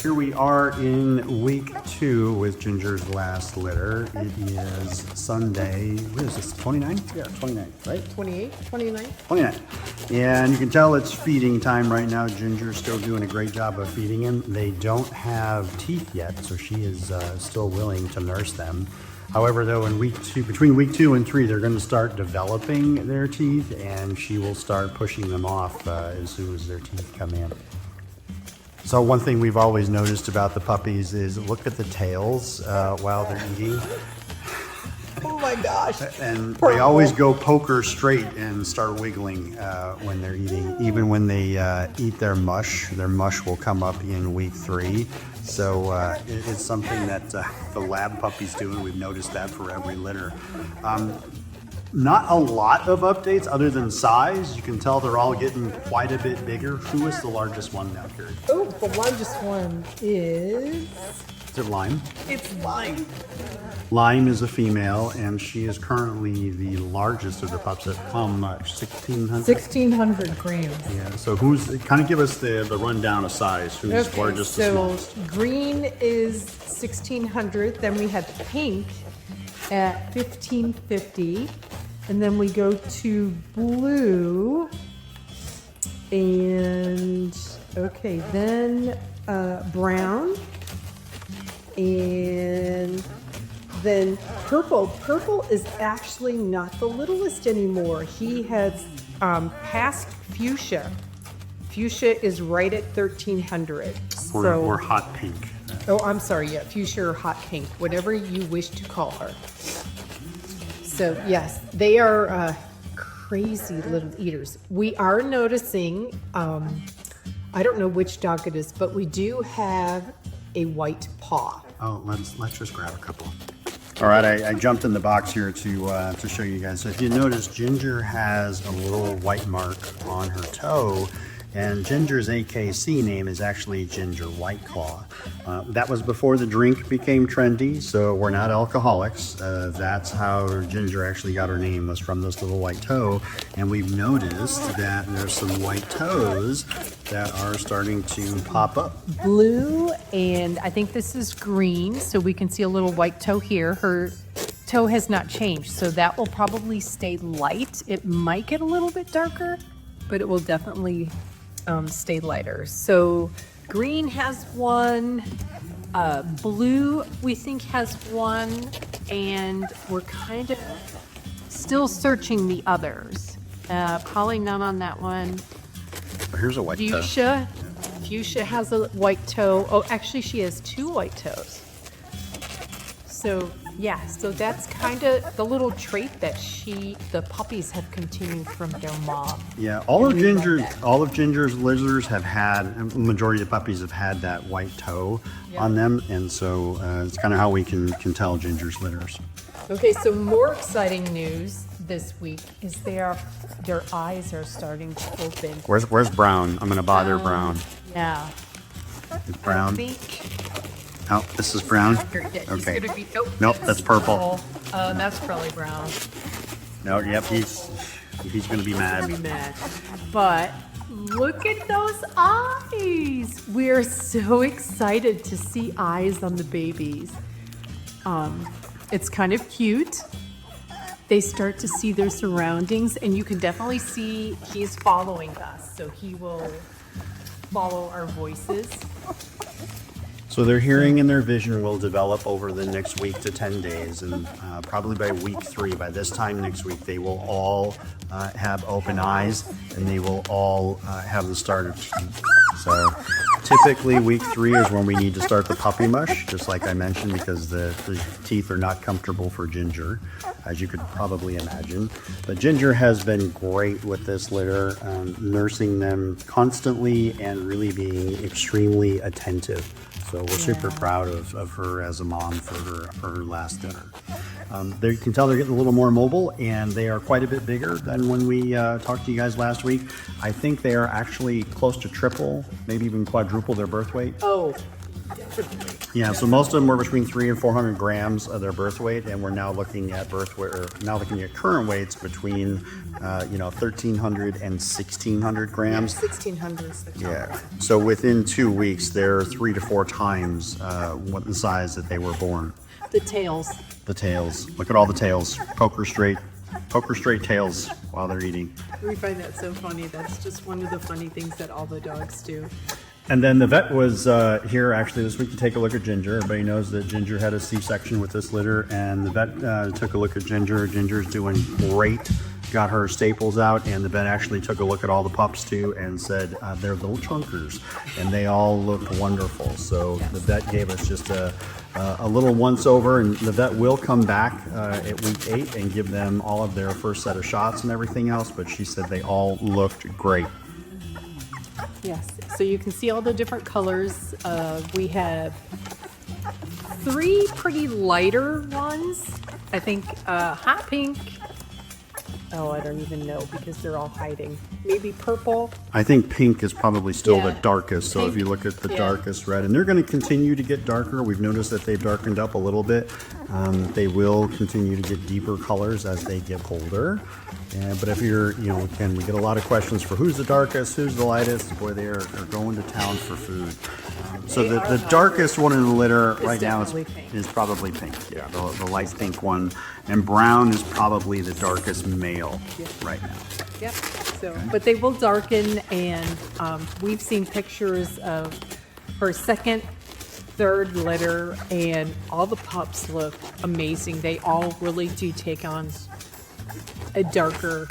Here we are in week 2 with Ginger's last litter. It is Sunday, what is this, 29? Yeah, 29, right? 28, 29. 29. And you can tell it's feeding time right now. Ginger's still doing a great job of feeding him. They don't have teeth yet, so she is still willing to nurse them. However, though, in between week 2 and 3, they're going to start developing their teeth, and she will start pushing them off as soon as their teeth come in. So one thing we've always noticed about the puppies is look at the tails while they're eating. Oh my gosh. And they always go poker straight and start wiggling when they're eating. Even when they eat their mush will come up in week 3. So it's something that the lab puppies do, and we've noticed that for every litter. Not a lot of updates other than size. You can tell they're all getting quite a bit bigger. Who is the largest one now, Carrie? Oh, the largest one is it Lime? It's Lime. Lime is a female, and she is currently the largest of the pups at 1,600? 1,600 grams. Yeah, so kind of give us the rundown of size. Who's largest to smallest? So green is 1,600, then we have pink at 1,550, and then we go to blue, and then brown, and then purple. Purple is actually not the littlest anymore. He has passed fuchsia. Fuchsia is right at 1,300. Or hot pink. Oh, I'm sorry, yeah, fuchsia or hot pink, whatever you wish to call her. So yes, they are crazy little eaters. We are noticing, I don't know which dog it is, but we do have a white paw. Oh, let's just grab a couple. All right, I jumped in the box here to show you guys. So if you notice, Ginger has a little white mark on her toe, and Ginger's AKC name is actually Ginger White Claw. That was before the drink became trendy, so we're not alcoholics. That's how Ginger actually got her name, was from this little white toe. And we've noticed that there's some white toes that are starting to pop up. Blue, and I think this is green, so we can see a little white toe here. Her toe has not changed, so that will probably stay light. It might get a little bit darker, but it will definitely stay lighter. So green has one, blue we think has one, and we're kind of still searching the others. Probably none on that one. Here's a white toe. Fuchsia has a white toe. Oh, actually she has 2 white toes. So yeah, so that's kind of the little trait that the puppies have continued from their mom. Yeah, all of Ginger's litters have had, the majority of the puppies have had that white toe on them, and so it's kind of how we can tell Ginger's litters. Okay, so more exciting news this week is their eyes are starting to open. Where's Brown? I'm gonna bother Brown. Yeah. Is Brown? I think. Oh, this is Brown? Okay. Nope, that's purple. That's probably brown. No, yep, he's gonna be mad. But look at those eyes. We're so excited to see eyes on the babies. It's kind of cute. They start to see their surroundings, and you can definitely see he's following us, so he will follow our voices. So their hearing and their vision will develop over the next week to 10 days, and probably by week 3, by this time next week, they will all have open eyes, and they will all have the start of teeth. So typically week 3 is when we need to start the puppy mush, just like I mentioned, because the teeth are not comfortable for Ginger, as you could probably imagine. But Ginger has been great with this litter, nursing them constantly and really being extremely attentive. So we're super proud of her as a mom for her last litter. You can tell they're getting a little more mobile, and they are quite a bit bigger than when we talked to you guys last week. I think they are actually close to triple, maybe even quadruple their birth weight. Oh, definitely. Yeah, so most of them were between 300 and 400 grams of their birth weight, and we're now looking at current weights between 1,300 and 1,600 grams. 1,600 is the top. Yeah. So within 2 weeks, they're 3 to 4 times what the size that they were born. The tails. The tails. Look at all the tails. Poker straight tails while they're eating. We find that so funny. That's just one of the funny things that all the dogs do. And then the vet was here actually this week to take a look at Ginger. Everybody knows that Ginger had a C-section with this litter, and the vet took a look at Ginger. Ginger's doing great. Got her staples out, and the vet actually took a look at all the pups too and said they're little chunkers, and they all look wonderful. So the vet gave us just a little once over, and the vet will come back at week 8 and give them all of their first set of shots and everything else, but she said they all looked great. Yes, so you can see all the different colors. We have 3 pretty lighter ones. I think hot pink. Oh, I don't even know because they're all hiding. Maybe purple. I think pink is probably still Yeah, the darkest. So if you look at the darkest red, and they're going to continue to get darker. We've noticed that they've darkened up a little bit. They will continue to get deeper colors as they get older. But if you're, again, we get a lot of questions for who's the darkest, who's the lightest. Boy, they are going to town for food. So the darkest one in the litter right now is probably pink. Yeah, the light pink one. And brown is probably the darkest male right now. Yep. So, but they will darken, and we've seen pictures of her second, third litter, and all the pups look amazing. They all really do take on a darker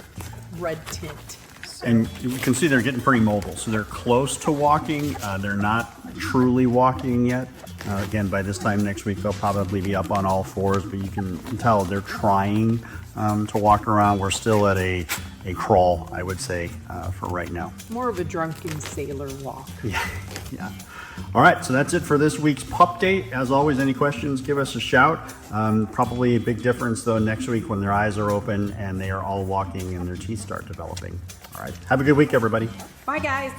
red tint. So. And you can see they're getting pretty mobile. So they're close to walking. They're not truly walking yet. Again, by this time next week, they'll probably be up on all fours, but you can tell they're trying to walk around. We're still at a crawl, I would say, for right now. More of a drunken sailor walk. Yeah. All right, so that's it for this week's pup date. As always, any questions, give us a shout. Probably a big difference, though, next week when their eyes are open and they are all walking and their teeth start developing. All right, have a good week, everybody. Bye, guys.